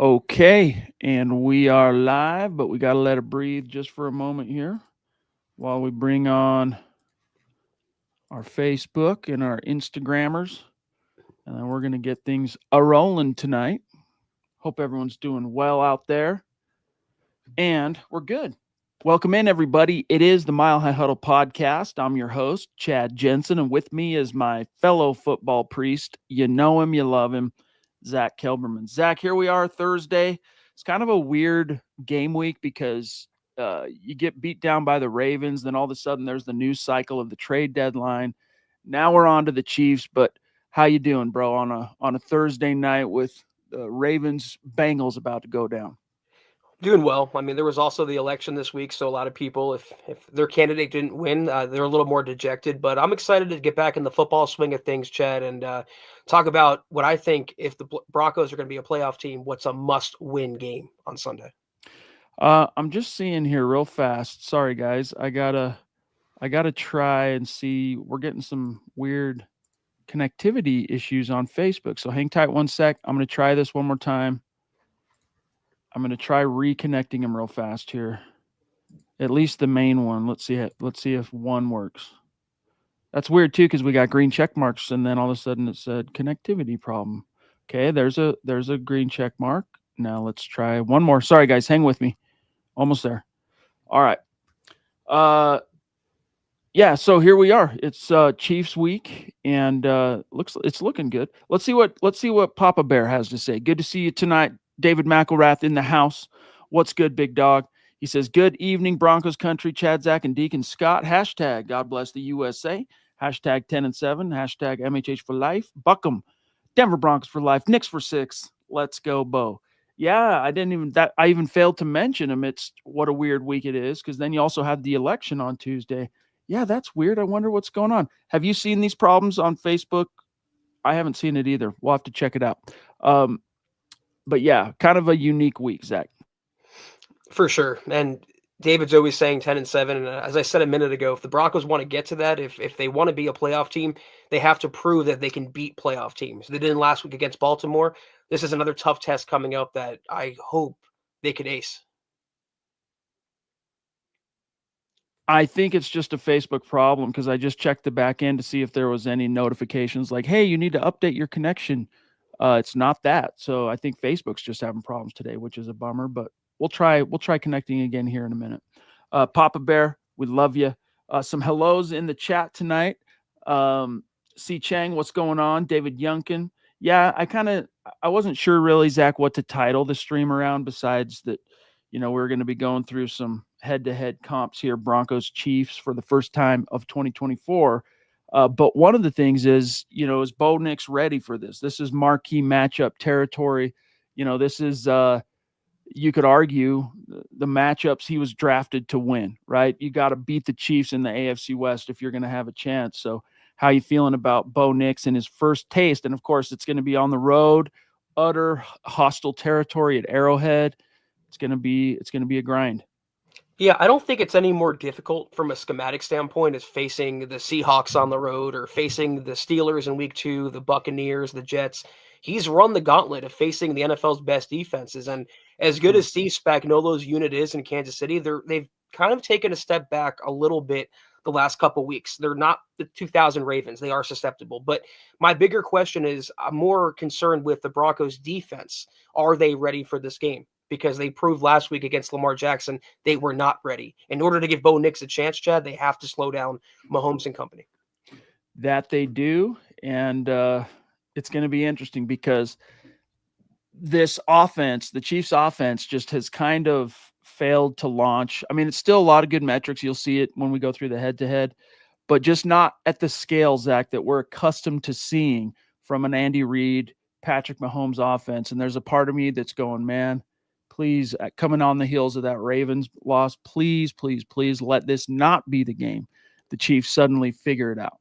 Okay, and we are live, but we got to let it breathe just for a moment here while we bring on our Facebook and our Instagrammers, and then we're going to get things a rolling tonight. Hope everyone's doing well out there, and we're good. Welcome in, everybody. It is the Mile High Huddle podcast. I'm your host, Chad Jensen, and with me is my fellow football priest. You know him, you love him, Zack Kelberman. Zack, here we are Thursday. It's kind of a weird game week because you get beat down by the Ravens, then all of a sudden there's the news cycle of the trade deadline. Now we're on to the Chiefs, but how you doing, bro, on a Thursday night with the Ravens Bengals about to go down? Doing well. I mean, there was also the election this week, so a lot of people, if their candidate didn't win, they're a little more dejected. But I'm excited to get back in the football swing of things, Chad, and talk about what I think if the Broncos are going to be a playoff team, what's a must-win game on Sunday. I'm just seeing here real fast. Sorry, guys. I gotta try and see. We're getting some weird connectivity issues on Facebook. So hang tight one sec. I'm gonna try this one more time. I'm gonna try reconnecting them real fast here. At least the main one. Let's see if one works. That's weird too because we got green check marks and then all of a sudden it said connectivity problem. Okay, there's a green check mark. Now let's try one more. Sorry guys, hang with me. Almost there. All right. Uh yeah, so here we are. It's Chiefs week and it's looking good. Let's see what Papa Bear has to say. Good to see you tonight. David McElrath in the house. What's good, big dog? He says, "Good evening, Broncos country, Chad, Zach, and Deacon Scott. Hashtag God bless the USA. Hashtag 10 and 7. Hashtag MHH for life. Buckham. Denver Broncos for life. Knicks for 6. Let's go, Bo." Yeah, I even failed to mention amidst what a weird week it is, because then you also have the election on Tuesday. Yeah, that's weird. I wonder what's going on. Have you seen these problems on Facebook? I haven't seen it either. We'll have to check it out. Um, but yeah, kind of a unique week, Zach. For sure. And David's always saying 10 and 7. And as I said a minute ago, if the Broncos want to get to that, if they want to be a playoff team, they have to prove that they can beat playoff teams. They didn't last week against Baltimore. This is another tough test coming up that I hope they could ace. I think it's just a Facebook problem because I just checked the back end to see if there was any notifications like, "Hey, you need to update your connection." It's not that. So I think Facebook's just having problems today, which is a bummer. But we'll try connecting again here in a minute. Papa Bear, we love you. Some hellos in the chat tonight. C Chang, what's going on? David Yunkin. Yeah, I wasn't sure really, Zach, what to title the stream around besides that, we're going to be going through some head-to-head comps here, Broncos Chiefs for the first time of 2024. But one of the things is Bo Nix ready for this? This is marquee matchup territory. This is you could argue the matchups he was drafted to win, right? You got to beat the Chiefs in the AFC West if you're going to have a chance. So how you feeling about Bo Nix and his first taste? And of course, it's going to be on the road, utter hostile territory at Arrowhead. It's going to be a grind. Yeah, I don't think it's any more difficult from a schematic standpoint as facing the Seahawks on the road or facing the Steelers in week 2, the Buccaneers, the Jets. He's run the gauntlet of facing the NFL's best defenses. And as good as Steve Spagnuolo's unit is in Kansas City, they've kind of taken a step back a little bit the last couple weeks. They're not the 2000 Ravens. They are susceptible. But my bigger question is I'm more concerned with the Broncos defense. Are they ready for this game? Because they proved last week against Lamar Jackson they were not ready. In order to give Bo Nix a chance, Chad, they have to slow down Mahomes and company. That they do, and it's going to be interesting because this offense, the Chiefs' offense, just has kind of failed to launch. I mean, it's still a lot of good metrics. You'll see it when we go through the head-to-head, but just not at the scale, Zach, that we're accustomed to seeing from an Andy Reid, Patrick Mahomes offense. And there's a part of me that's going, man, please, coming on the heels of that Ravens loss, please, please, please let this not be the game the Chiefs suddenly figure it out.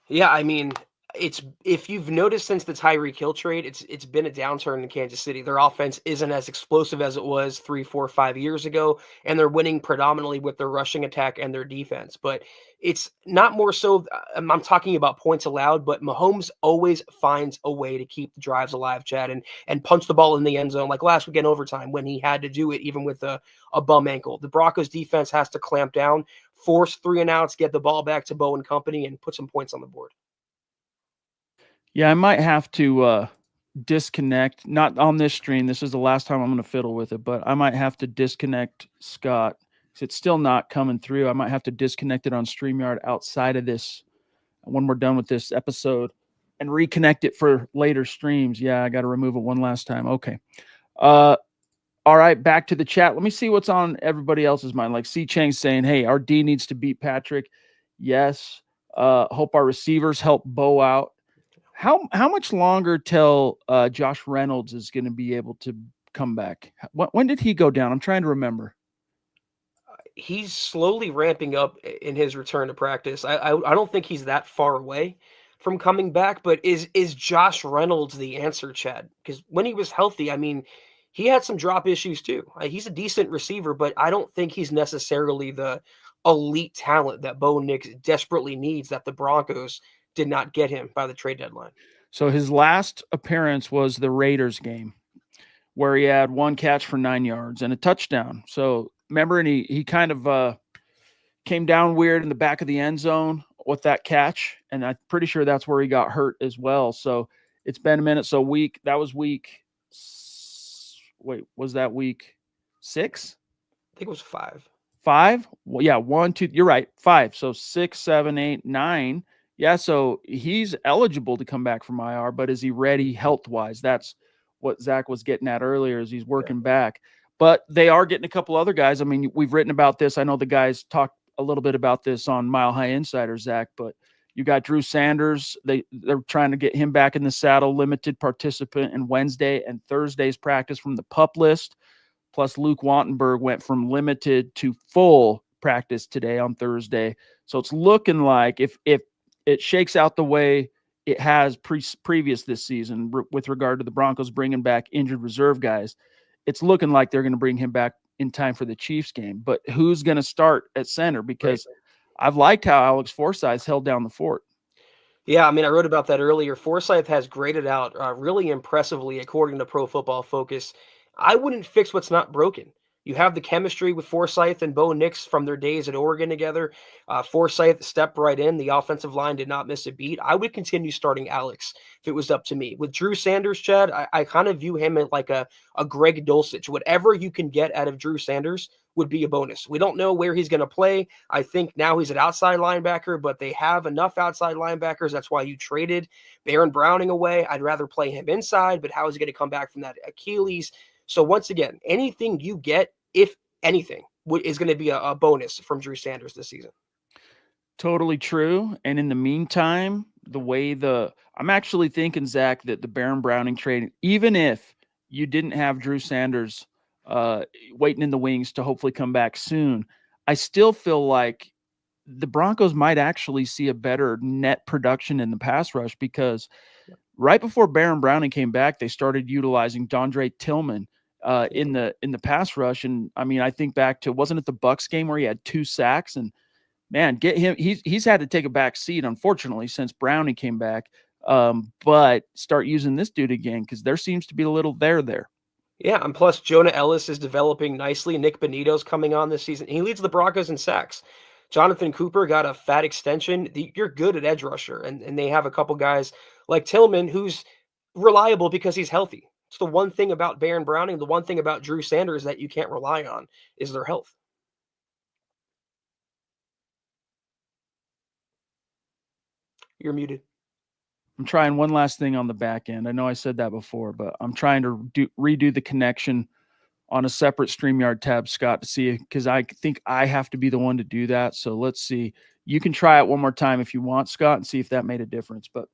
Yeah, I mean, if you've noticed since the Tyreek Hill trade, it's been a downturn in Kansas City. Their offense isn't as explosive as it was 3, 4, 5 years ago, and they're winning predominantly with their rushing attack and their defense. But it's not more so. I'm talking about points allowed, but Mahomes always finds a way to keep the drives alive, Chad, and punch the ball in the end zone, like last week in overtime when he had to do it, even with a bum ankle. The Broncos defense has to clamp down, force 3 and outs, get the ball back to Bo and company, and put some points on the board. Yeah, I might have to disconnect, not on this stream. This is the last time I'm going to fiddle with it, but I might have to disconnect Scott because it's still not coming through. I might have to disconnect it on StreamYard outside of this when we're done with this episode and reconnect it for later streams. Yeah, I got to remove it one last time. Okay. All right, back to the chat. Let me see what's on everybody else's mind. Like C. Chang saying, hey, our D needs to beat Patrick. Yes. Hope our receivers help Bo out. How much longer till Josh Reynolds is going to be able to come back? When did he go down? I'm trying to remember. He's slowly ramping up in his return to practice. I don't think he's that far away from coming back, but is Josh Reynolds the answer, Chad? Because when he was healthy, I mean, he had some drop issues too. He's a decent receiver, but I don't think he's necessarily the elite talent that Bo Nix desperately needs that the Broncos did not get him by the trade deadline. So his last appearance was the Raiders game where he had 1 catch for 9 yards and a touchdown. So remember, and he kind of came down weird in the back of the end zone with that catch, and I'm pretty sure that's where he got hurt as well. So it's been a minute. So that was week. Wait, was that week 6? I think it was 5. 5? Well, yeah, 1, 2. You're right, 5. So 6, 7, 8, 9. Yeah, so he's eligible to come back from IR, but is he ready health-wise? That's what Zach was getting at earlier, is he's working back. But they are getting a couple other guys. I mean, we've written about this. I know the guys talked a little bit about this on Mile High Insider, Zach, but you got Drew Sanders. They're trying to get him back in the saddle, limited participant in Wednesday and Thursday's practice from the PUP list. Plus Luke Wantenberg went from limited to full practice today on Thursday. So it's looking like if it shakes out the way it has previous this season with regard to the Broncos bringing back injured reserve guys, it's looking like they're going to bring him back in time for the Chiefs game. But who's going to start at center? Because I've liked how Alex Forsyth held down the fort. Yeah, I mean, I wrote about that earlier. Forsyth has graded out really impressively, according to Pro Football Focus. I wouldn't fix what's not broken. You have the chemistry with Forsyth and Bo Nix from their days at Oregon together. Forsyth stepped right in. The offensive line did not miss a beat. I would continue starting Alex if it was up to me. With Drew Sanders, Chad, I kind of view him like a Greg Dulcich. Whatever you can get out of Drew Sanders would be a bonus. We don't know where he's going to play. I think now he's an outside linebacker, but they have enough outside linebackers. That's why you traded Baron Browning away. I'd rather play him inside, but how is he going to come back from that Achilles? So once again, anything you get, if anything, is going to be a bonus from Drew Sanders this season. Totally true. And in the meantime, I'm actually thinking, Zach, that the Baron Browning trade, even if you didn't have Drew Sanders waiting in the wings to hopefully come back soon, I still feel like the Broncos might actually see a better net production in the pass rush, because right before Baron Browning came back, they started utilizing Dondre Tillman in the pass rush. And I mean, I think back to, wasn't it the Bucs game where he had 2 sacks? And man, get him. He's had to take a back seat, unfortunately, since Browning came back. But start using this dude again, because there seems to be a little there. Yeah, and plus Jonah Ellis is developing nicely. Nick Benito's coming on this season. He leads the Broncos in sacks. Jonathan Cooper got a fat extension. You're good at edge rusher, and they have a couple guys like Tillman who's reliable because he's healthy. It's the one thing about Baron Browning, the one thing about Drew Sanders that you can't rely on is their health. You're muted. I'm trying one last thing on the back end. I know I said that before, but I'm trying to redo the connection on a separate StreamYard tab, Scott, to see, because I think I have to be the one to do that. So let's see. You can try it one more time if you want, Scott, and see if that made a difference. But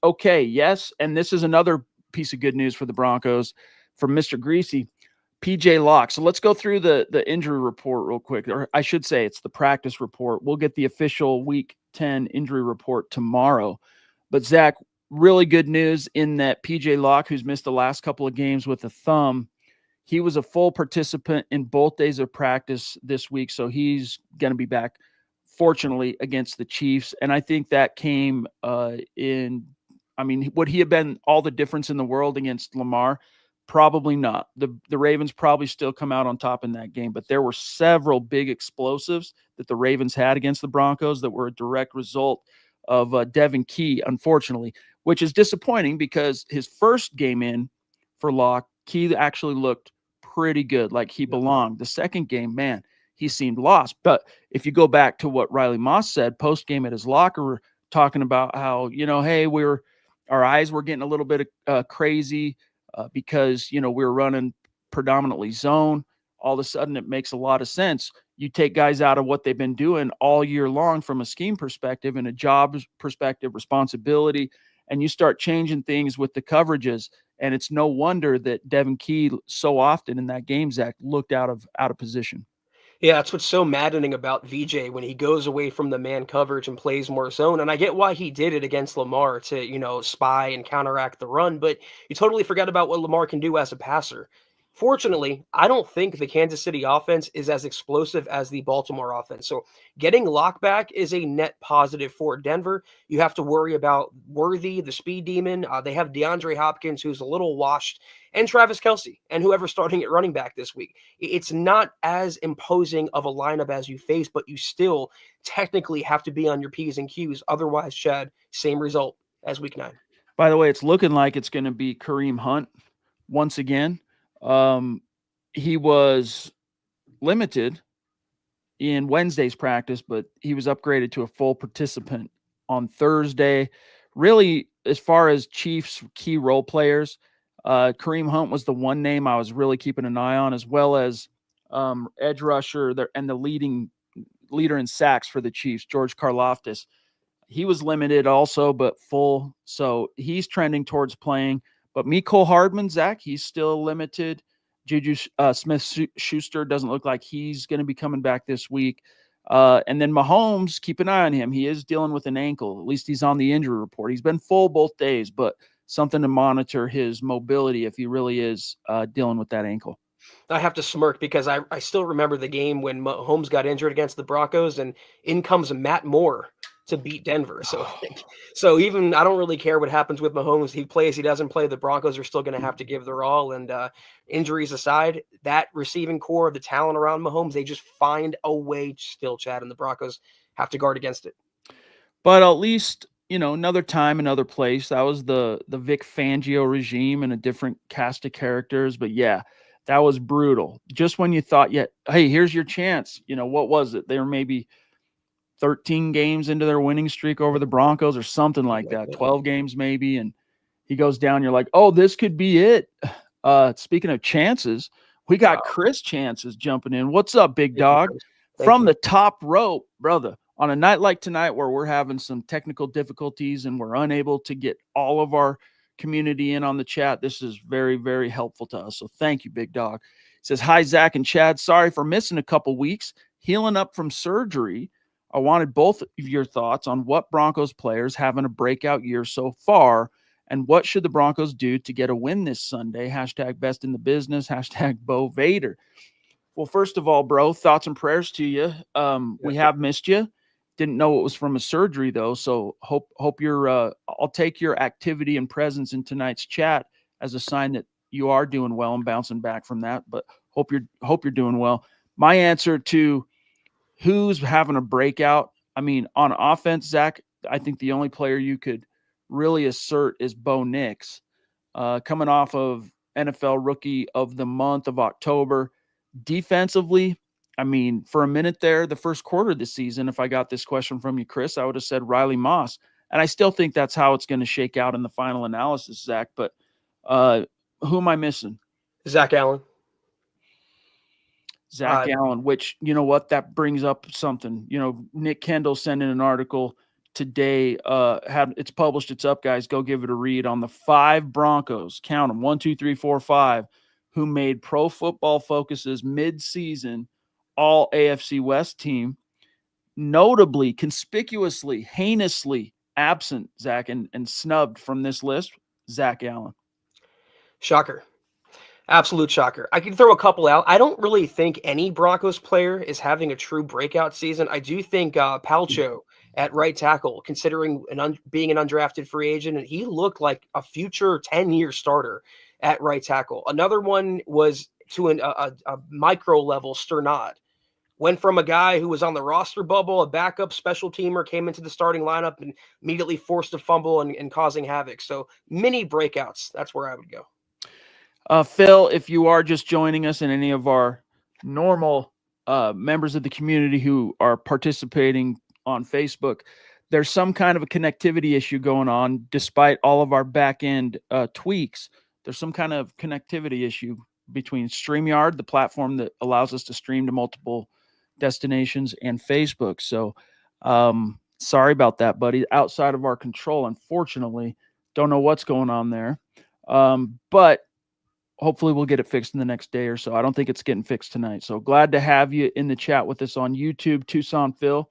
okay, yes, and this is another piece of good news for the Broncos from Mr. Greasy, PJ Locke. So let's go through the injury report real quick. Or I should say it's the practice report. We'll get the official Week 10 injury report tomorrow. But Zach, really good news in that PJ Locke, who's missed the last couple of games with a thumb, he was a full participant in both days of practice this week, so he's going to be back, fortunately, against the Chiefs. And I think that came would he have been all the difference in the world against Lamar? Probably not. The Ravens probably still come out on top in that game, but there were several big explosives that the Ravens had against the Broncos that were a direct result of Devin Key, unfortunately, which is disappointing because his first game in for Locke, Key actually looked pretty good, like he belonged. The second game, man, he seemed lost. But if you go back to what Riley Moss said post-game at his locker, talking about how, hey, our eyes were getting a little bit crazy because, we were running predominantly zone. All of a sudden, it makes a lot of sense. You take guys out of what they've been doing all year long from a scheme perspective and a job perspective, responsibility, and you start changing things with the coverages. And it's no wonder that Devin Key so often in that game, Zach, looked out of position. Yeah, that's what's so maddening about VJ when he goes away from the man coverage and plays more zone. And I get why he did it against Lamar to, spy and counteract the run, but you totally forget about what Lamar can do as a passer. Fortunately, I don't think the Kansas City offense is as explosive as the Baltimore offense. So getting Locke back is a net positive for Denver. You have to worry about Worthy, the speed demon. They have DeAndre Hopkins, who's a little washed, and Travis Kelce, and whoever's starting at running back this week. It's not as imposing of a lineup as you face, but you still technically have to be on your P's and Q's. Otherwise, Chad, same result as week 9. By the way, it's looking like it's going to be Kareem Hunt once again. He was limited in Wednesday's practice, but he was upgraded to a full participant on Thursday. Really, as far as Chiefs key role players, Kareem Hunt was the one name I was really keeping an eye on, as well as edge rusher and the leader in sacks for the Chiefs, George Karlaftis. He was limited also, but full. So he's trending towards playing. But Mecole Hardman, Zach, he's still limited. Juju Smith-Schuster doesn't look like he's going to be coming back this week. And then Mahomes, keep an eye on him. He is dealing with an ankle. At least he's on the injury report. He's been full both days, but something to monitor his mobility if he really is dealing with that ankle. I have to smirk because I still remember the game when Mahomes got injured against the Broncos, and in comes Matt Moore to beat Denver. So even I don't really care what happens with Mahomes. He plays, he doesn't play. The Broncos are still going to have to give their all. And injuries aside, that receiving core, the talent around Mahomes, they just find a way still, Chad, and the Broncos have to guard against it. But at least, another time, another place. That was the Vic Fangio regime and a different cast of characters. But yeah, that was brutal. Just when you thought, hey, here's your chance. What was it? They were maybe 13 games into their winning streak over the Broncos or something like that, 12 games maybe, and he goes down. You're like, oh, this could be it. Speaking of chances, we got Chris Chances jumping in. What's up, big dog? From the top rope, brother. On a night like tonight where we're having some technical difficulties and we're unable to get all of our community in on the chat, this is very, very helpful to us. So thank you, big dog. He says, hi, Zach and Chad. Sorry for missing a couple weeks. Healing up from surgery. I wanted both of your thoughts on what Broncos players having a breakout year so far, and what should the Broncos do to get a win this Sunday? Hashtag best in the business. Hashtag Bo Vader. Well, first of all, bro, thoughts and prayers to you. We have missed you. Didn't know it was from a surgery though. So hope you're, I'll take your activity and presence in tonight's chat as a sign that you are doing well and bouncing back from that, but hope you're doing well. My answer to who's having a breakout, I mean, on offense, Zach, I think the only player you could really assert is Bo Nix, coming off of NFL Rookie of the Month of October. Defensively, I mean, for a minute there, the first quarter of the season, if I got this question from you, Chris, I would have said Riley Moss. And I still think that's how it's going to shake out in the final analysis, Zach. But who am I missing? Zach Allen. Zach Allen, which, you know what, that brings up something. Nick Kendall sent in an article today. It's published. It's up, guys. Go give it a read on the 5 Broncos. Count them. 1, 2, 3, 4, 5, who made Pro Football Focus's mid-season all AFC West team, notably, conspicuously, heinously absent, Zach, and snubbed from this list, Zach Allen. Shocker. Absolute shocker. I can throw a couple out. I don't really think any Broncos player is having a true breakout season. I do think Palcho at right tackle, considering being an undrafted free agent, and he looked like a future 10-year starter at right tackle. Another one was to a micro level, Sternad. Went from a guy who was on the roster bubble, a backup special teamer, came into the starting lineup and immediately forced a fumble and causing havoc. So mini breakouts. That's where I would go. Phil, if you are just joining us and any of our normal members of the community who are participating on Facebook, there's some kind of a connectivity issue going on despite all of our back end tweaks. There's some kind of connectivity issue between StreamYard, the platform that allows us to stream to multiple destinations, and Facebook. So sorry about that, buddy. Outside of our control, unfortunately. Don't know what's going on there. But hopefully we'll get it fixed in the next day or so. I don't think it's getting fixed tonight. So glad to have you in the chat with us on YouTube, Tucson Phil.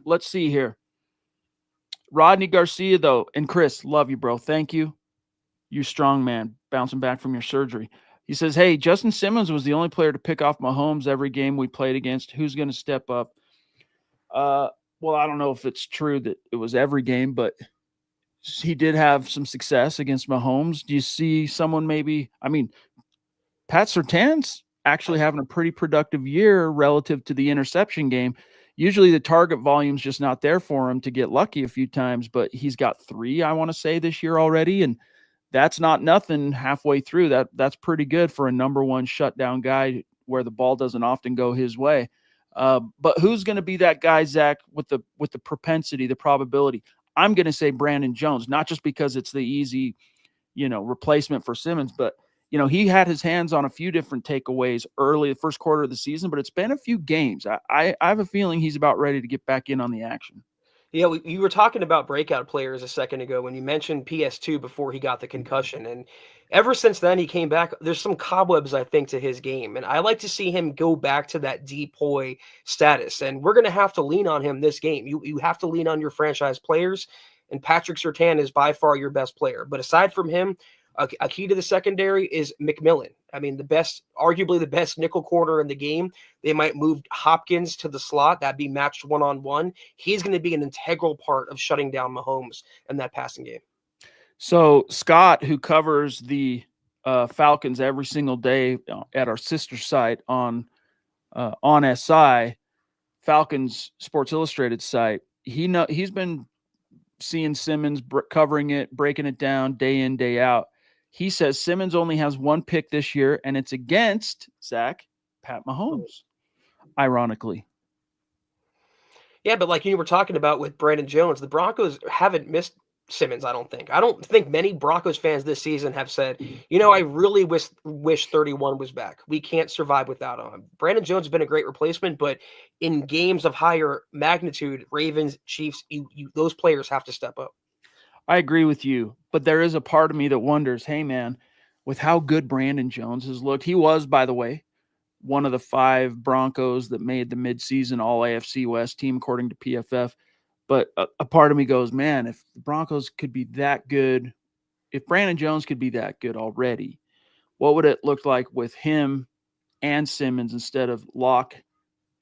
Let's see here. Rodney Garcia, though, and Chris, love you, bro. Thank you. You strong man, bouncing back from your surgery. He says, hey, Justin Simmons was the only player to pick off Mahomes every game we played against. Who's going to step up? Well, I don't know if it's true that it was every game, but he did have some success against Mahomes. Do you see someone maybe – I mean, Pat Surtain's actually having a pretty productive year relative to the interception game. Usually the target volume's just not there for him to get lucky a few times, but he's got 3, I want to say, this year already, and that's not nothing halfway through. That's pretty good for a number one shutdown guy where the ball doesn't often go his way. But who's going to be that guy, Zach, with the propensity, the probability? I'm going to say Brandon Jones, not just because it's the easy, replacement for Simmons, but he had his hands on a few different takeaways early the first quarter of the season, but it's been a few games. I have a feeling he's about ready to get back in on the action. Yeah, you were talking about breakout players a second ago when you mentioned PS2 before he got the concussion. And ever since then, he came back. There's some cobwebs, I think, to his game. And I like to see him go back to that depoy status. And we're going to have to lean on him this game. You have to lean on your franchise players. And Patrick Surtain is by far your best player. But aside from him, a key to the secondary is McMillan. I mean, arguably the best nickel corner in the game. They might move Hopkins to the slot. That'd be matched one-on-one. He's going to be an integral part of shutting down Mahomes in that passing game. So Scott, who covers the Falcons every single day at our sister site on SI, Falcons Sports Illustrated site, he's been seeing Simmons covering it, breaking it down day in, day out. He says Simmons only has 1 pick this year, and it's against, Zach, Pat Mahomes, ironically. Yeah, but like you were talking about with Brandon Jones, the Broncos haven't missed Simmons, I don't think. I don't think many Broncos fans this season have said, I really wish 31 was back. We can't survive without him. Brandon Jones has been a great replacement, but in games of higher magnitude, Ravens, Chiefs, those players have to step up. I agree with you, but there is a part of me that wonders, hey, man, with how good Brandon Jones has looked, he was, by the way, one of the 5 Broncos that made the midseason All-AFC West team, according to PFF. But a part of me goes, man, if the Broncos could be that good, if Brandon Jones could be that good already, what would it look like with him and Simmons instead of Locke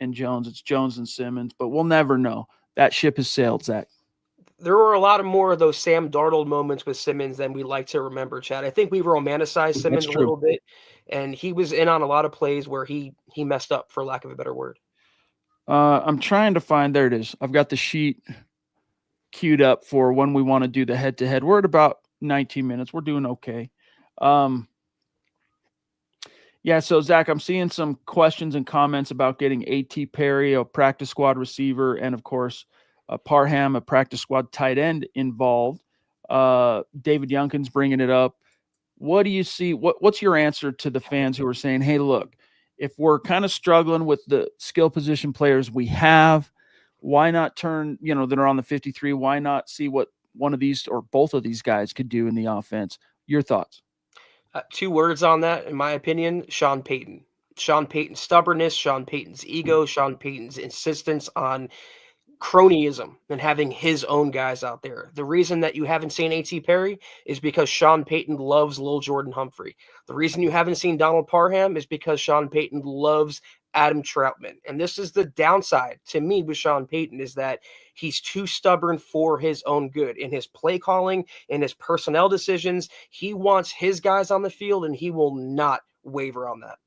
and Jones? It's Jones and Simmons, but we'll never know. That ship has sailed, Zach. There were a lot of more of those Sam Darnold moments with Simmons than we like to remember, Chad. I think we romanticized Simmons a little bit, and he was in on a lot of plays where he messed up, for lack of a better word. I'm trying to find, there it is. I've got the sheet queued up for when we want to do the head-to-head. We're at about 19 minutes. We're doing okay. Yeah, so Zach, I'm seeing some questions and comments about getting A.T. Perry, a practice squad receiver, and of course, Parham, a practice squad tight end, involved. David Youngkin's bringing it up. What do you see? What's your answer to the fans who are saying, hey, look, if we're kind of struggling with the skill position players we have, why not turn, that are on the 53, why not see what one of these or both of these guys could do in the offense? Your thoughts? 2 words on that, in my opinion: Shawn Payton. Shawn Payton's stubbornness, Shawn Payton's ego, Shawn Payton's insistence on cronyism and having his own guys out there. The reason that you haven't seen A.T. Perry is because Shawn Payton loves Lil Jordan Humphrey. The reason you haven't seen Donald Parham is because Shawn Payton loves Adam Troutman. And this is the downside to me with Shawn Payton, is that he's too stubborn for his own good in his play calling, in his personnel decisions. He wants his guys on the field, and he will not waver on that.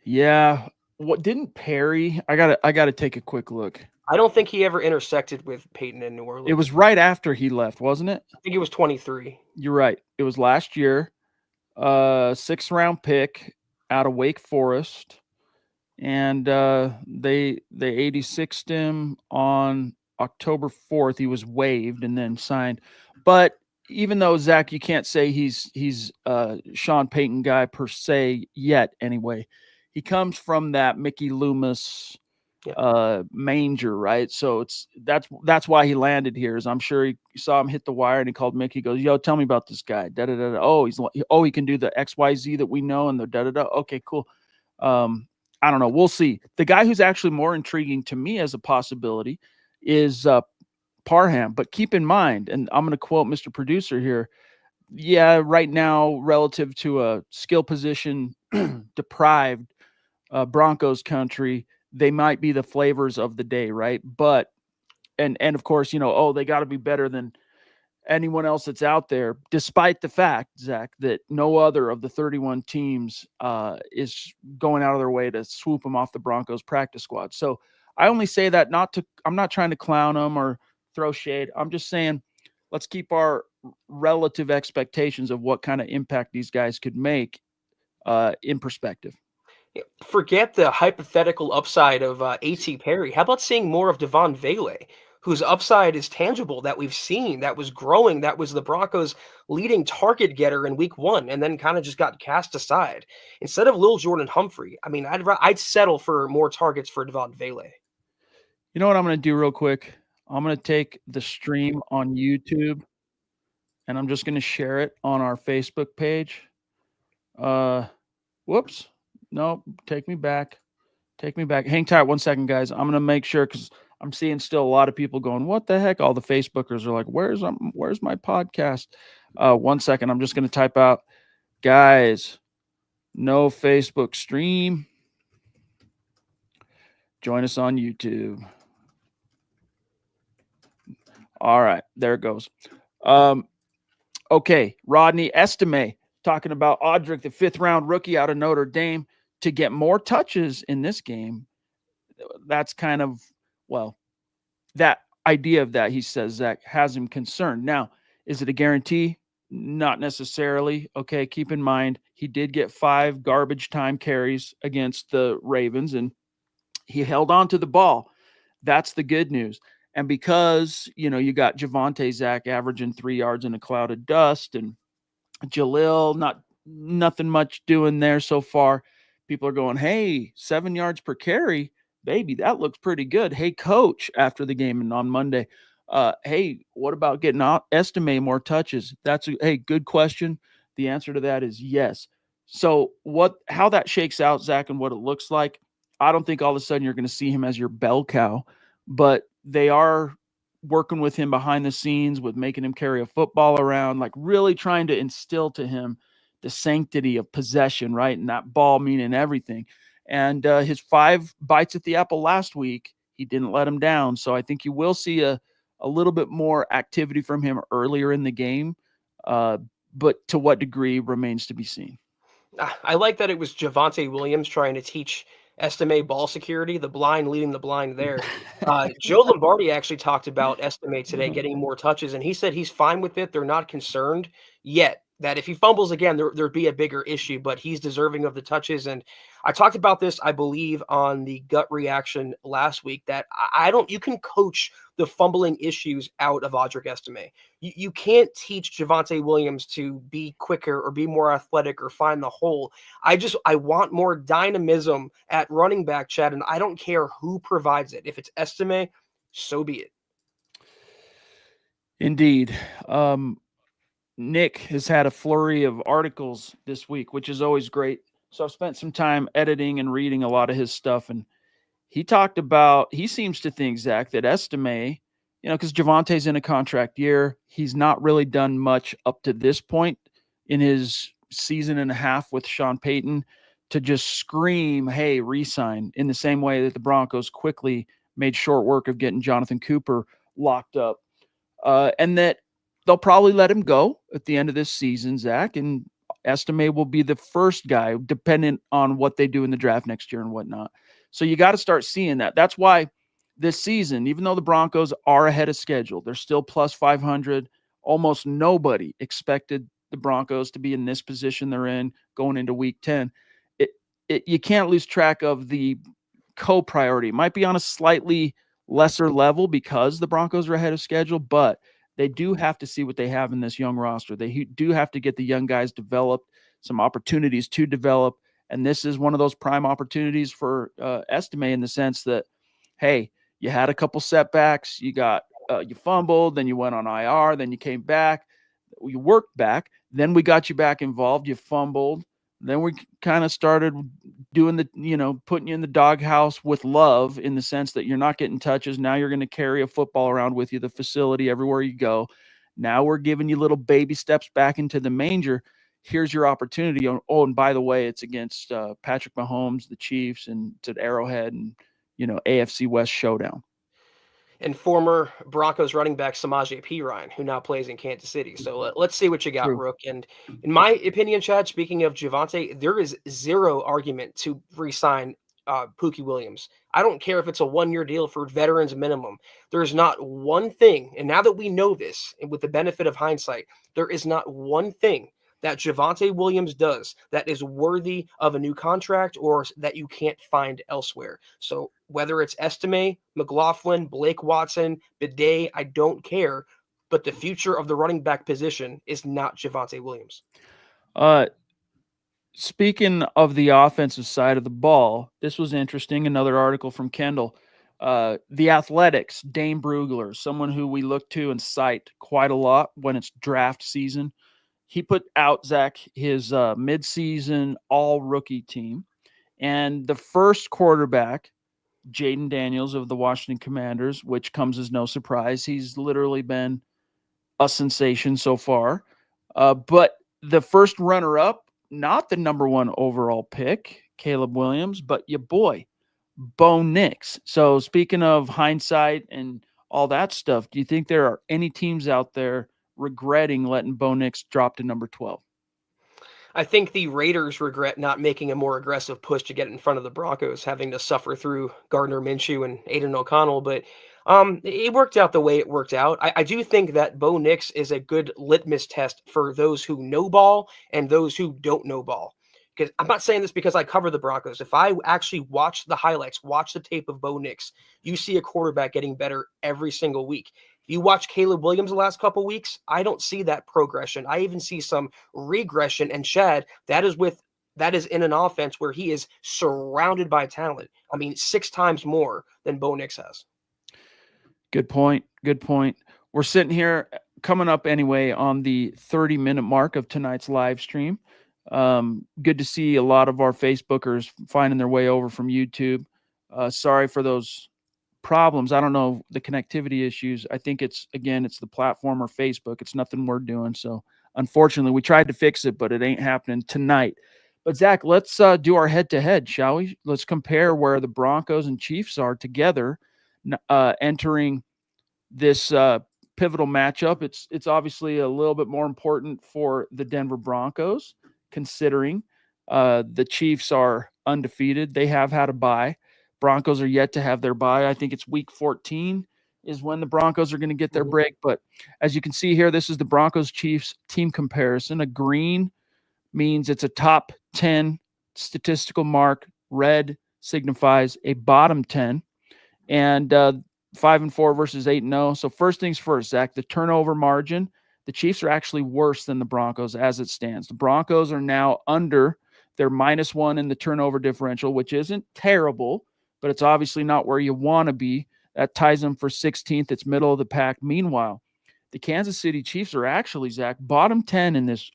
Yeah. What didn't Perry? I gotta take a quick look. I don't think he ever intersected with Peyton in New Orleans. It was right after he left, wasn't it? I think it was 23. You're right. It was last year. 6th round pick out of Wake Forest, and they 86'd him on October 4th. He was waived and then signed. But even though, Zach, you can't say he's Shawn Payton guy per se yet, anyway. He comes from that Mickey Loomis manger, right? So that's why he landed here. Is I'm sure he saw him hit the wire and he called Mickey. He goes, "Yo, tell me about this guy." Da da da. Oh, he can do the XYZ that we know, and the da da da. Okay, cool. I don't know. We'll see. The guy who's actually more intriguing to me as a possibility is Parham. But keep in mind, and I'm going to quote Mr. Producer here. Yeah, right now, relative to a skill position deprived Broncos country, they might be the flavors of the day, right? But and of course, they got to be better than anyone else that's out there, despite the fact, Zach, that no other of the 31 teams is going out of their way to swoop them off the Broncos practice squad. So I only say that I'm not trying to clown them or throw shade. I'm just saying, let's keep our relative expectations of what kind of impact these guys could make in perspective. Forget the hypothetical upside of A.T. Perry. How about seeing more of Devon Vele, whose upside is tangible, that we've seen, that was growing, that was the Broncos' leading target getter in week 1, and then kind of just got cast aside. Instead of Lil Jordan Humphrey, I mean, I'd settle for more targets for Devon Vele. You know what I'm going to do real quick? I'm going to take the stream on YouTube, and I'm just going to share it on our Facebook page. Whoops. No, take me back. Hang tight 1 second, guys. I'm going to make sure, because I'm seeing still a lot of people going, what the heck? All the Facebookers are like, where's my podcast? 1 second. I'm just going to type out, guys, no Facebook stream. Join us on YouTube. All right, there it goes. Okay, Rodney Estime talking about Audric, the 5th round rookie out of Notre Dame, to get more touches in this game. That's kind of, that idea of that, he says, Zach, has him concerned. Now, is it a guarantee? Not necessarily. Okay, keep in mind, he did get 5 garbage time carries against the Ravens, and he held on to the ball. That's the good news. And because, you got Javante, Zach, averaging 3 yards in a cloud of dust, and Jalil, nothing much doing there so far. People are going, hey, 7 yards per carry, baby, that looks pretty good. Hey, coach, after the game and on Monday, hey, what about getting Estime more touches? Hey, good question. The answer to that is yes. So how that shakes out, Zach, and what it looks like, I don't think all of a sudden you're going to see him as your bell cow, but they are working with him behind the scenes with making him carry a football around, like really trying to instill to him the sanctity of possession, right? And that ball meaning everything. And his 5 bites at the apple last week, he didn't let him down. So I think you will see a little bit more activity from him earlier in the game. But to what degree remains to be seen. I like that it was Javante Williams trying to teach Estime ball security, the blind leading the blind there. Joe Lombardi actually talked about Estime today getting more touches, and he said he's fine with it. They're not concerned yet that if he fumbles again, there'd be a bigger issue, but he's deserving of the touches. And I talked about this, I believe, on the gut reaction last week, that you can coach the fumbling issues out of Audric Estime. You can't teach Javante Williams to be quicker or be more athletic or find the hole. I want more dynamism at running back, Chad, and I don't care who provides it. If it's Estime, so be it. Indeed. Nick has had a flurry of articles this week, which is always great. So I've spent some time editing and reading a lot of his stuff, and he talked about, he seems to think, Zach, that Estime, because Javante's in a contract year, he's not really done much up to this point in his season and a half with Shawn Payton to just scream, hey, resign, in the same way that the Broncos quickly made short work of getting Jonathan Cooper locked up. And that they'll probably let him go at the end of this season, Zach, and Estime will be the first guy, dependent on what they do in the draft next year and whatnot. So you got to start seeing that. That's why this season, even though the Broncos are ahead of schedule, they're still plus 500. Almost nobody expected the Broncos to be in this position they're in going into week 10. You can't lose track of the co-priority. It might be on a slightly lesser level because the Broncos are ahead of schedule, but they do have to see what they have in this young roster. They do have to get the young guys developed, some opportunities to develop, and this is one of those prime opportunities for Estime in the sense that, hey, you had a couple setbacks, you fumbled, then you went on IR, then you came back, you worked back, then we got you back involved, you fumbled, then we kind of started doing putting you in the doghouse with love, in the sense that you're not getting touches. Now you're going to carry a football around with you, the facility, everywhere you go. Now we're giving you little baby steps back into the manger. Here's your opportunity. Oh, and by the way, it's against Patrick Mahomes, the Chiefs, and it's at Arrowhead, and AFC West showdown. And former Broncos running back Samaje Perine, who now plays in Kansas City. So let's see what you got, True. Rook. And in my opinion, Chad, speaking of Javante, there is zero argument to re-sign Pookie Williams. I don't care if it's a 1-year deal for veterans minimum. There's not one thing, and now that we know this, and with the benefit of hindsight, there is not one thing that Javante Williams does that is worthy of a new contract or that you can't find elsewhere. So whether it's Estime, McLaughlin, Blake Watson, Bidet, I don't care. But the future of the running back position is not Javante Williams. Speaking of the offensive side of the ball, this was interesting. Another article from Kendall. The Athletics, Dane Brugler, someone who we look to and cite quite a lot when it's draft season. He put out, Zach, his midseason all-rookie team. And the first quarterback, Jaden Daniels of the Washington Commanders, which comes as no surprise. He's literally been a sensation so far. But the first runner-up, not the number 1 overall pick, Caleb Williams, but your boy, Bo Nix. So speaking of hindsight and all that stuff, do you think there are any teams out there regretting letting Bo Nix drop to number 12? I think the Raiders regret not making a more aggressive push to get in front of the Broncos, having to suffer through Gardner Minshew and Aiden O'Connell. But it worked out the way it worked out. I do think that Bo Nix is a good litmus test for those who know ball and those who don't know ball. Because I'm not saying this because I cover the Broncos. If I actually watch the highlights, watch the tape of Bo Nix, you see a quarterback getting better every single week. If you watch Caleb Williams the last couple weeks, I don't see that progression. I even see some regression. And Chad, that is in an offense where he is surrounded by talent. I mean, 6 times more than Bo Nix has. Good point. Good point. We're sitting here coming up anyway on the 30-minute mark of tonight's live stream. Good to see a lot of our Facebookers finding their way over from YouTube. Sorry for those problems. I don't know the connectivity issues. I think it's the platform or Facebook. It's nothing we're doing. So unfortunately, we tried to fix it, but it ain't happening tonight. But Zach, let's do our head-to-head, shall we? Let's compare where the Broncos and Chiefs are together entering this pivotal matchup. It's obviously a little bit more important for the Denver Broncos, considering the Chiefs are undefeated. They have had a bye. Broncos are yet to have their bye. I think it's week 14 is when the Broncos are going to get their break. But as you can see here, this is the Broncos-Chiefs team comparison. A green means it's a top 10 statistical mark. Red signifies a bottom 10. And 5-4 versus 8-0. So first things first, Zach, the turnover margin. The Chiefs are actually worse than the Broncos as it stands. The Broncos are now under their -1 in the turnover differential, which isn't terrible, but it's obviously not where you want to be. That ties them for 16th. It's middle of the pack. Meanwhile, the Kansas City Chiefs are actually, Zach, bottom 10 in this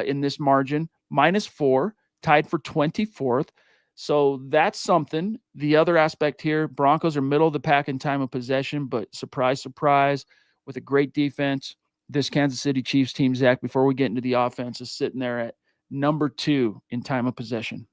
in this margin, -4, tied for 24th. So that's something. The other aspect here, Broncos are middle of the pack in time of possession, but surprise, surprise, with a great defense. This Kansas City Chiefs team, Zach, before we get into the offense, is sitting there at number 2 in time of possession.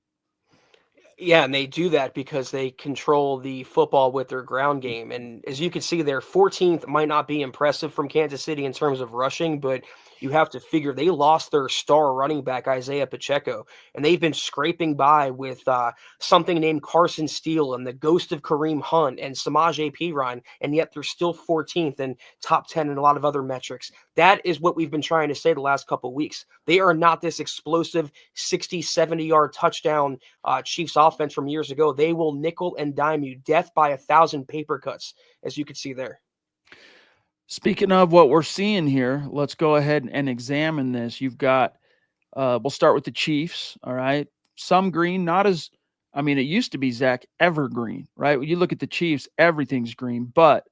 Yeah, and they do that because they control the football with their ground game. And as you can see there, 14th might not be impressive from Kansas City in terms of rushing, but you have to figure they lost their star running back, Isaiah Pacheco, and they've been scraping by with something named Carson Steele and the ghost of Kareem Hunt and Samaj P. Ryan, and yet they're still 14th and top 10 in a lot of other metrics. That is what we've been trying to say the last couple of weeks. They are not this explosive 60, 70-yard touchdown Chiefs offense from years ago. They will nickel and dime you, death by 1,000 paper cuts, as you can see there. Speaking of what we're seeing here, let's go ahead and examine this. You've got, we'll start with the Chiefs, all right? Some green, not as, I mean, it used to be, Zach, evergreen, right? When you look at the Chiefs, everything's green, but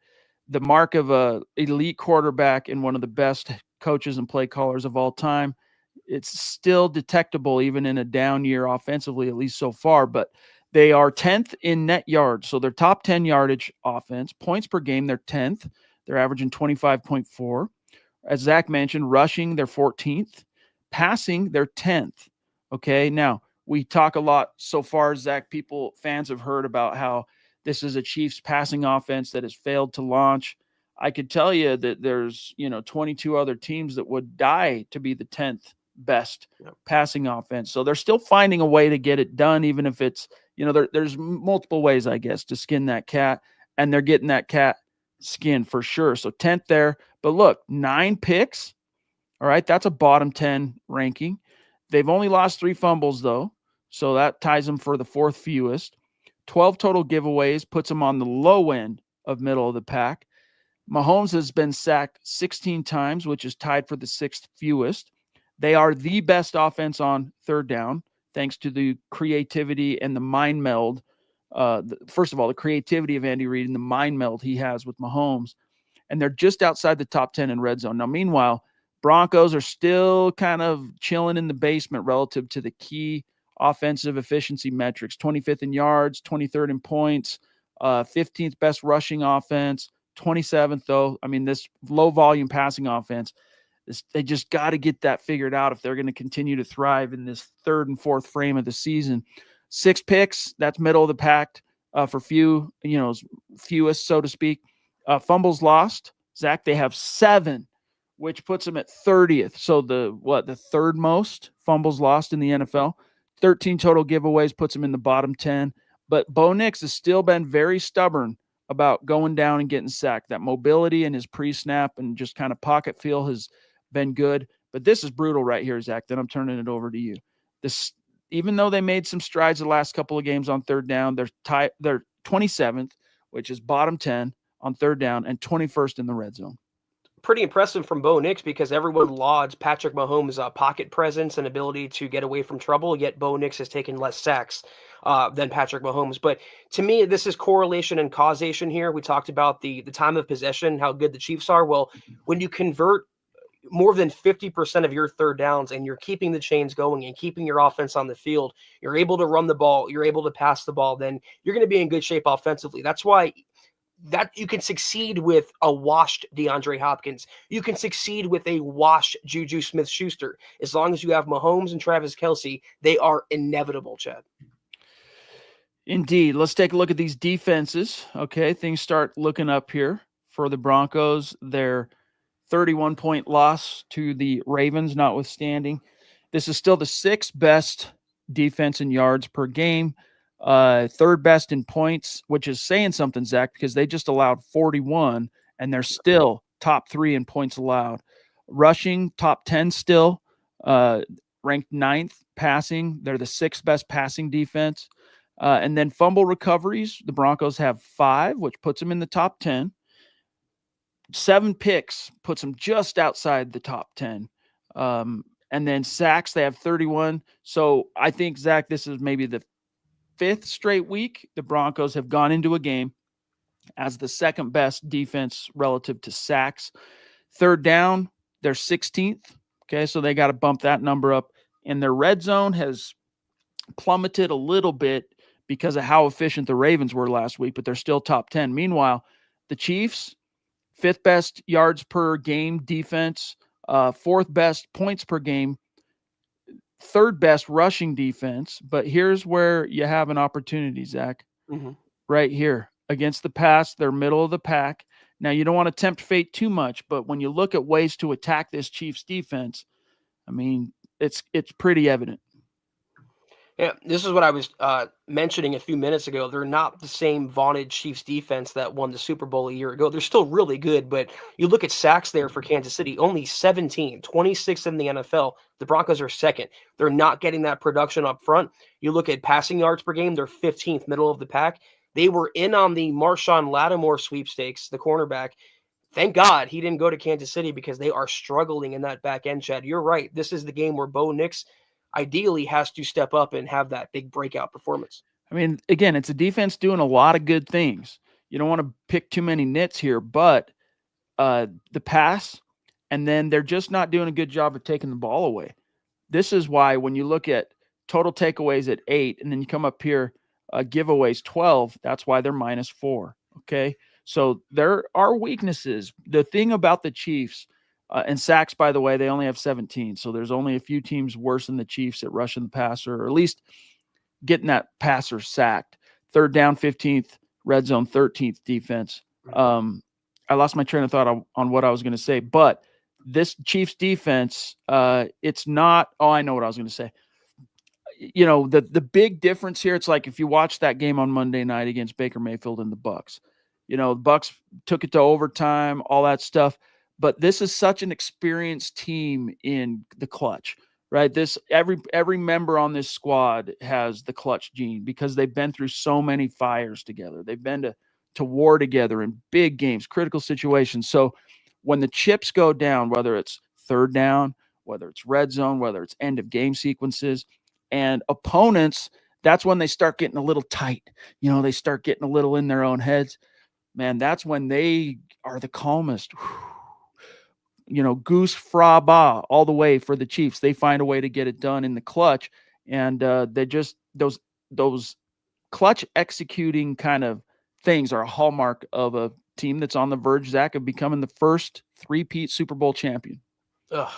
the mark of a elite quarterback and one of the best coaches and play callers of all time, it's still detectable even in a down year offensively, at least so far, but they are 10th in net yards. So they're top 10 yardage offense. Points per game, they're 10th. They're averaging 25.4. As Zach mentioned, rushing, they're 14th. Passing, they're 10th. Okay, now we talk a lot so far, Zach, fans have heard about how this is a Chiefs passing offense that has failed to launch. I could tell you that there's, 22 other teams that would die to be the 10th best passing offense. So they're still finding a way to get it done, even if it's, there's multiple ways, I guess, to skin that cat, and they're getting that cat skin for sure. So 10th there. But look, 9 picks. All right, that's a bottom 10 ranking. They've only lost 3 fumbles, though, so that ties them for the 4th fewest. 12 total giveaways puts them on the low end of middle of the pack. Mahomes has been sacked 16 times, which is tied for the 6th fewest. They are the best offense on third down, thanks to the creativity and the mind meld. First of all, the creativity of Andy Reid and the mind meld he has with Mahomes. And they're just outside the top 10 in red zone. Now, meanwhile, Broncos are still kind of chilling in the basement relative to the key offensive efficiency metrics. 25th in yards, 23rd in points, 15th best rushing offense, 27th, though. I mean, this low-volume passing offense, they just got to get that figured out if they're going to continue to thrive in this 3rd and 4th frame of the season. 6 picks, that's middle of the pack for fewest, so to speak. Fumbles lost, Zach, they have 7, which puts them at 30th. So the 3rd most fumbles lost in the NFL. 13 total giveaways puts them in the bottom 10. But Bo Nix has still been very stubborn about going down and getting sacked. That mobility and his pre-snap and just kind of pocket feel has been good. But this is brutal right here, Zach. Then I'm turning it over to you. Even though they made some strides the last couple of games on third down, they're 27th, which is bottom 10 on third down, and 21st in the red zone. Pretty impressive from Bo Nix because everyone lauds Patrick Mahomes' pocket presence and ability to get away from trouble, yet Bo Nix has taken less sacks than Patrick Mahomes. But to me, this is correlation and causation here. We talked about the time of possession, how good the Chiefs are. Well, when you convert more than 50% of your third downs and you're keeping the chains going and keeping your offense on the field, you're able to run the ball, you're able to pass the ball, then you're going to be in good shape offensively. That's why that you can succeed with a washed DeAndre Hopkins. You can succeed with a washed Juju Smith-Schuster. As long as you have Mahomes and Travis Kelce, they are inevitable, Chad. Indeed. Let's take a look at these defenses. Okay, things start looking up here for the Broncos. Their 31-point loss to the Ravens notwithstanding. This is still the 6th best defense in yards per game. 3rd best in points, which is saying something, Zach, because they just allowed 41, and they're still top 3 in points allowed. Rushing, top 10 still, ranked 9th. Passing, they're the 6th best passing defense. And then fumble recoveries, the Broncos have 5, which puts them in the top 10. 7 picks puts them just outside the top 10. And then sacks, they have 31. So I think, Zach, this is maybe the 5th straight week the Broncos have gone into a game as the 2nd best defense relative to sacks. Third down, they're 16th. Okay, so they got to bump that number up. And their red zone has plummeted a little bit because of how efficient the Ravens were last week, but they're still top 10. Meanwhile, the Chiefs, 5th best yards per game defense, 4th best points per game, 3rd best rushing defense. But here's where you have an opportunity, Zach. Mm-hmm. Right here. Against the pass, they're middle of the pack. Now, you don't want to tempt fate too much, but when you look at ways to attack this Chiefs defense, I mean, it's pretty evident. Yeah, this is what I was mentioning a few minutes ago. They're not the same vaunted Chiefs defense that won the Super Bowl a year ago. They're still really good, but you look at sacks there for Kansas City, only 17, 26 in the NFL. The Broncos are second. They're not getting that production up front. You look at passing yards per game, they're 15th, middle of the pack. They were in on the Marshawn Lattimore sweepstakes, the cornerback. Thank God he didn't go to Kansas City because they are struggling in that back end, Chad. You're right. This is the game where Bo Nix ideally has to step up and have that big breakout performance. I mean, again, it's a defense doing a lot of good things. You don't want to pick too many nits here, but the pass, and then they're just not doing a good job of taking the ball away. This is why when you look at total takeaways at 8, and then you come up here, giveaways 12, that's why they're -4. Okay. So there are weaknesses. The thing about the Chiefs, and sacks, by the way, they only have 17. So there's only a few teams worse than the Chiefs at rushing the passer, or at least getting that passer sacked. 3rd down, 15th, red zone, 13th defense. I lost my train of thought on what I was going to say, but this Chiefs defense, it's not, I know what I was going to say. You know, the big difference here, it's like if you watch that game on Monday night against Baker Mayfield and the Bucs, you know, the Bucs took it to overtime, all that stuff. But this is such an experienced team in the clutch, right? This every member on this squad has the clutch gene because they've been through so many fires together. They've been to war together in big games, critical situations. So when the chips go down, whether it's 3rd down, whether it's red zone, whether it's end of game sequences, and opponents, that's when they start getting a little tight. You know, they start getting a little in their own heads. Man, that's when they are the calmest. You know, goose fra ba all the way for the Chiefs. They find a way to get it done in the clutch, and they just those clutch executing kind of things are a hallmark of a team that's on the verge, Zach, of becoming the first 3-peat Super Bowl champion. Ugh,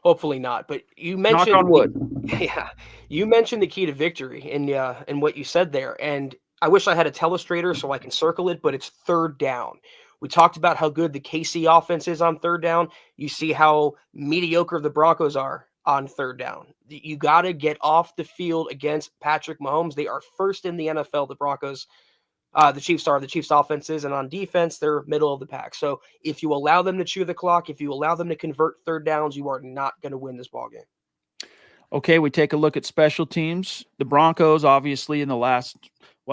hopefully not. But you mentioned, knock on wood. Yeah, you mentioned the key to victory in what you said there, and I wish I had a telestrator so I can circle it, but it's 3rd down. We talked about how good the KC offense is on 3rd down. You see how mediocre the Broncos are on 3rd down. You got to get off the field against Patrick Mahomes. They are first in the NFL, the Broncos. The Chiefs are. The Chiefs offenses, and on defense, they're middle of the pack. So if you allow them to chew the clock, if you allow them to convert 3rd downs, you are not going to win this ballgame. Okay, we take a look at special teams. The Broncos, obviously, in the last,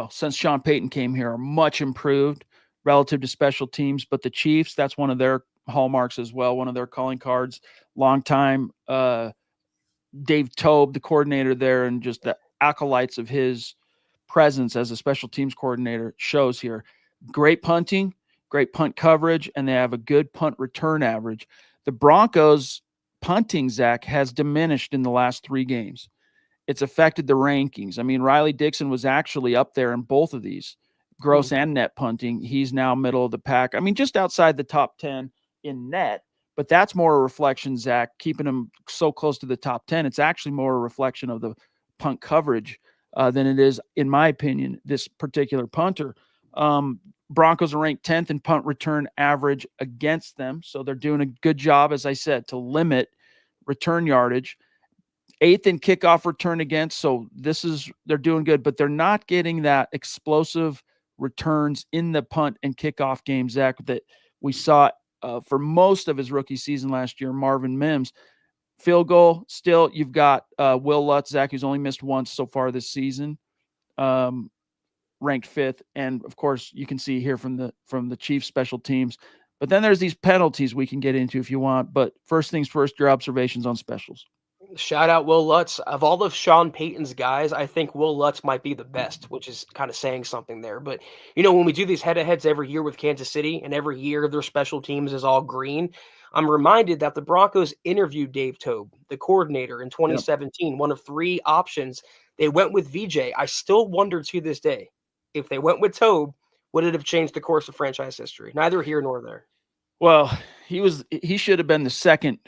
since Shawn Payton came here, are much improved relative to special teams. But the Chiefs, that's one of their hallmarks as well, one of their calling cards. Long time, Dave Tobe, the coordinator there, and just the acolytes of his presence as a special teams coordinator shows here. Great punting, great punt coverage, and they have a good punt return average. The Broncos punting, Zach, has diminished in the last 3 games. It's affected the rankings. I mean, Riley Dixon was actually up there in both of these, gross and net punting. He's now middle of the pack. I mean, just outside the top 10 in net, but that's more a reflection, Zach, keeping him so close to the top 10. It's actually more a reflection of the punt coverage than it is, in my opinion, this particular punter. Broncos are ranked 10th in punt return average against them. So they're doing a good job, as I said, to limit return yardage. 8th in kickoff return against. So they're doing good, but they're not getting that explosive returns in the punt and kickoff game, Zach, that we saw for most of his rookie season last year. Marvin Mims. Field goal, still, you've got Will Lutz, Zach, who's only missed once so far this season, ranked 5th. And, of course, you can see here from the Chiefs special teams. But then there's these penalties we can get into if you want. But first things first, your observations on specials. Shout out Will Lutz. Of all of Shawn Payton's guys, I think Will Lutz might be the best, which is kind of saying something there. But, when we do these head-to-heads every year with Kansas City, and every year their special teams is all green, I'm reminded that the Broncos interviewed Dave Toub, the coordinator, in 2017, one of 3 options. They went with VJ. I still wonder to this day, if they went with Toub, would it have changed the course of franchise history? Neither here nor there. Well, he should have been the second.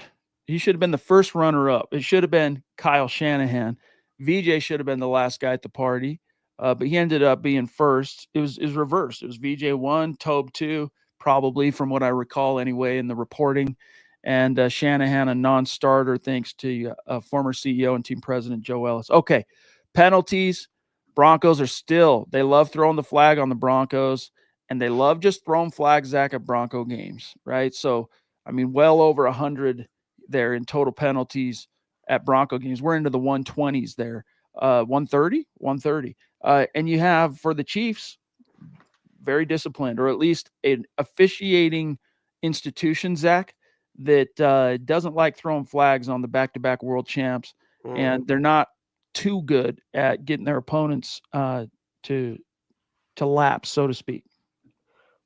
He should have been the first runner up. It should have been Kyle Shanahan. VJ should have been the last guy at the party, but he ended up being first. It was reversed. It was VJ 1, Tobe 2, probably from what I recall anyway in the reporting, and Shanahan a non-starter thanks to former CEO and team president Joe Ellis. Okay, penalties. Broncos are still, they love throwing the flag on the Broncos, and they love just throwing flags, Zach, at Bronco games, right? So, I mean, well over 100 there in total penalties at Bronco games. We're into the 120s there. 130. And you have, for the Chiefs, very disciplined, or at least an officiating institution, Zach, that doesn't like throwing flags on the back-to-back world champs, and they're not too good at getting their opponents to lapse, so to speak.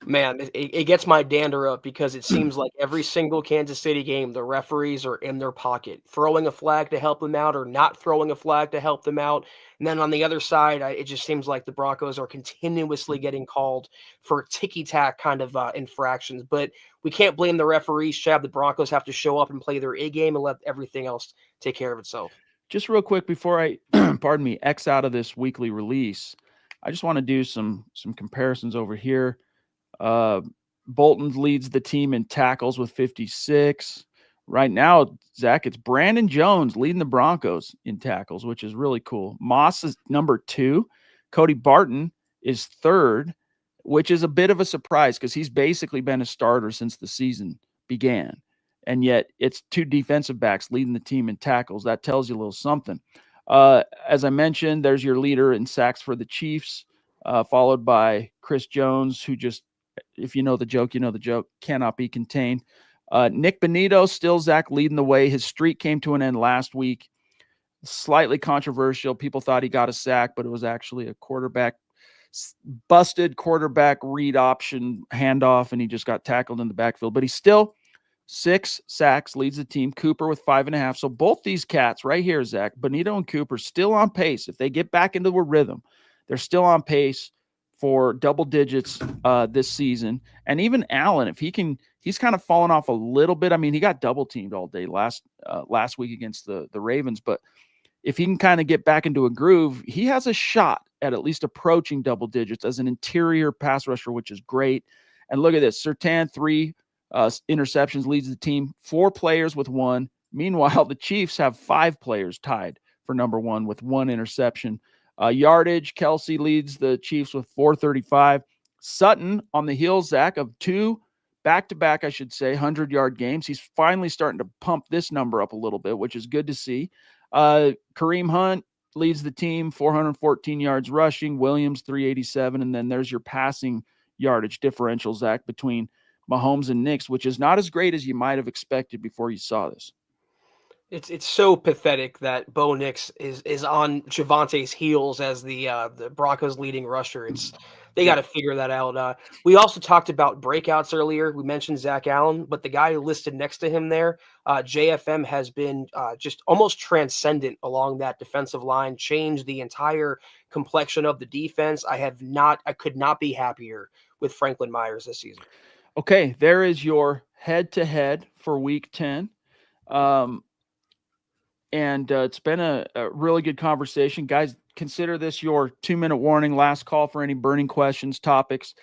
Man, it gets my dander up because it seems like every single Kansas City game, the referees are in their pocket, throwing a flag to help them out or not throwing a flag to help them out. And then on the other side, it just seems like the Broncos are continuously getting called for ticky-tack kind of infractions. But we can't blame the referees, Chad. The Broncos have to show up and play their A game and let everything else take care of itself. Just real quick before I, pardon me, X out of this weekly release, I just want to do some comparisons over here. Bolton leads the team in tackles with 56. Right now, Zach, it's Brandon Jones leading the Broncos in tackles, which is really cool. Moss is number 2. Cody Barton is 3rd, which is a bit of a surprise because he's basically been a starter since the season began. And yet it's 2 defensive backs leading the team in tackles. That tells you a little something. As I mentioned, there's your leader in sacks for the Chiefs, followed by Chris Jones, who just, if you know the joke, cannot be contained. Nick Bonito still, Zach, leading the way. His streak came to an end last week. Slightly controversial. People thought he got a sack, but it was actually a busted quarterback read option handoff, and he just got tackled in the backfield. But he's still 6 sacks, leads the team. Cooper with 5.5. So both these cats right here, Zach, Bonito and Cooper, still on pace. If they get back into a rhythm, they're still on pace for double digits this season. And even Allen, if he can, he's kind of fallen off a little bit. I mean, he got double teamed all day last week against the Ravens, but if he can kind of get back into a groove, he has a shot at least approaching double digits as an interior pass rusher, which is great. And look at this, Surtain, 3 interceptions, leads the team. 4 players with 1. Meanwhile, the Chiefs have 5 players tied for number 1 with 1 interception. Yardage, Kelsey leads the Chiefs with 435. Sutton on the heels, Zach, of 2 back-to-back, I should say, 100-yard games. He's finally starting to pump this number up a little bit, which is good to see. Kareem Hunt leads the team, 414 yards rushing. Williams, 387. And then there's your passing yardage differential, Zach, between Mahomes and Nix, which is not as great as you might have expected before you saw this. It's so pathetic that Bo Nix is on Javante's heels as the Broncos' leading rusher. They got to figure that out. We also talked about breakouts earlier. We mentioned Zach Allen, but the guy who listed next to him there, JFM, has been just almost transcendent along that defensive line, changed the entire complexion of the defense. I could not be happier with Franklin Myers this season. Okay, there is your head-to-head for Week 10. And it's been a really good conversation. Guys, consider this your 2-minute warning, last call for any burning questions, topics,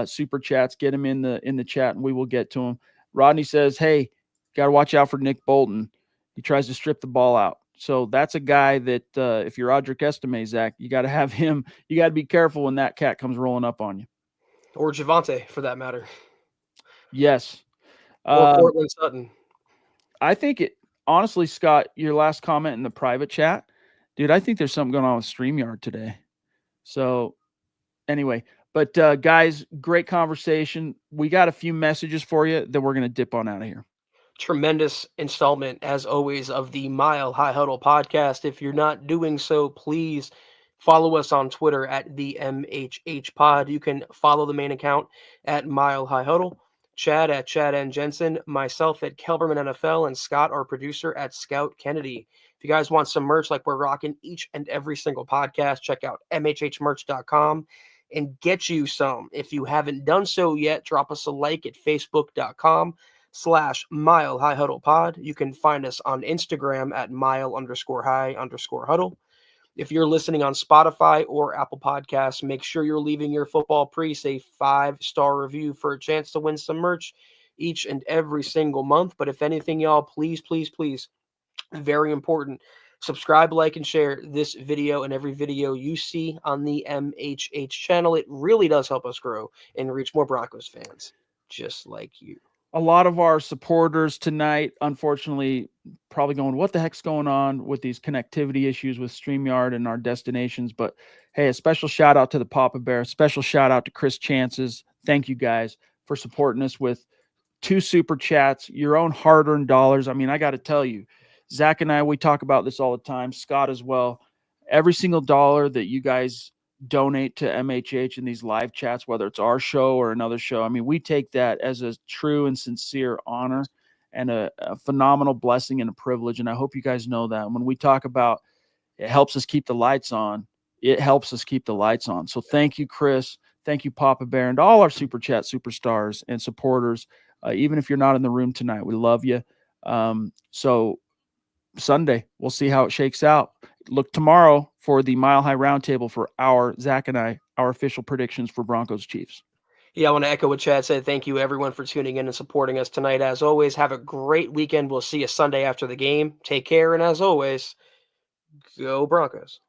super chats. Get them in the chat, and we will get to them. Rodney says, hey, got to watch out for Nick Bolton. He tries to strip the ball out. So that's a guy that if you're Audric Estime, Zach, you got to have him. You got to be careful when that cat comes rolling up on you. Or Javante, for that matter. Yes. Or Cortland Sutton. I think honestly, Scott, your last comment in the private chat, dude, I think there's something going on with StreamYard today. So anyway, but guys, great conversation. We got a few messages for you that we're going to dip on out of here. Tremendous installment, as always, of the Mile High Huddle podcast. If you're not doing so, please follow us on Twitter at the MHH Pod. You can follow the main account at Mile High Huddle. Chad at Chad and Jensen, myself at Kelberman NFL, and Scott, our producer, at Scout Kennedy. If you guys want some merch like we're rocking each and every single podcast, check out mhhmerch.com and get you some. If you haven't done so yet, drop us a like at facebook.com/Mile High Huddle Pod. You can find us on Instagram at mile_high_huddle. If you're listening on Spotify or Apple Podcasts, make sure you're leaving your football priest a 5-star review for a chance to win some merch each and every single month. But if anything, y'all, please, very important, subscribe, like, and share this video and every video you see on the MHH channel. It really does help us grow and reach more Broncos fans just like you. A lot of our supporters tonight, unfortunately, probably going, what the heck's going on with these connectivity issues with StreamYard and our destinations? But hey, a special shout out to the Papa Bear, special shout out to Chris Chances. Thank you guys for supporting us with 2 super chats, your own hard-earned dollars. I mean, I got to tell you, Zach and I, we talk about this all the time, Scott as well. Every single dollar that you guys donate to MHH in these live chats, whether it's our show or another show, I mean, we take that as a true and sincere honor and a phenomenal blessing and a privilege. And I hope you guys know that when we talk about it helps us keep the lights on, it helps us keep the lights on. So thank you, Chris. Thank you, Papa Bear, and all our super chat superstars and supporters. Even if you're not in the room tonight, we love you. So Sunday, we'll see how it shakes out. Look tomorrow for the Mile High Roundtable for Zach and I, our official predictions for Broncos Chiefs. Yeah, I want to echo what Chad said. Thank you, everyone, for tuning in and supporting us tonight. As always, have a great weekend. We'll see you Sunday after the game. Take care, and as always, go Broncos.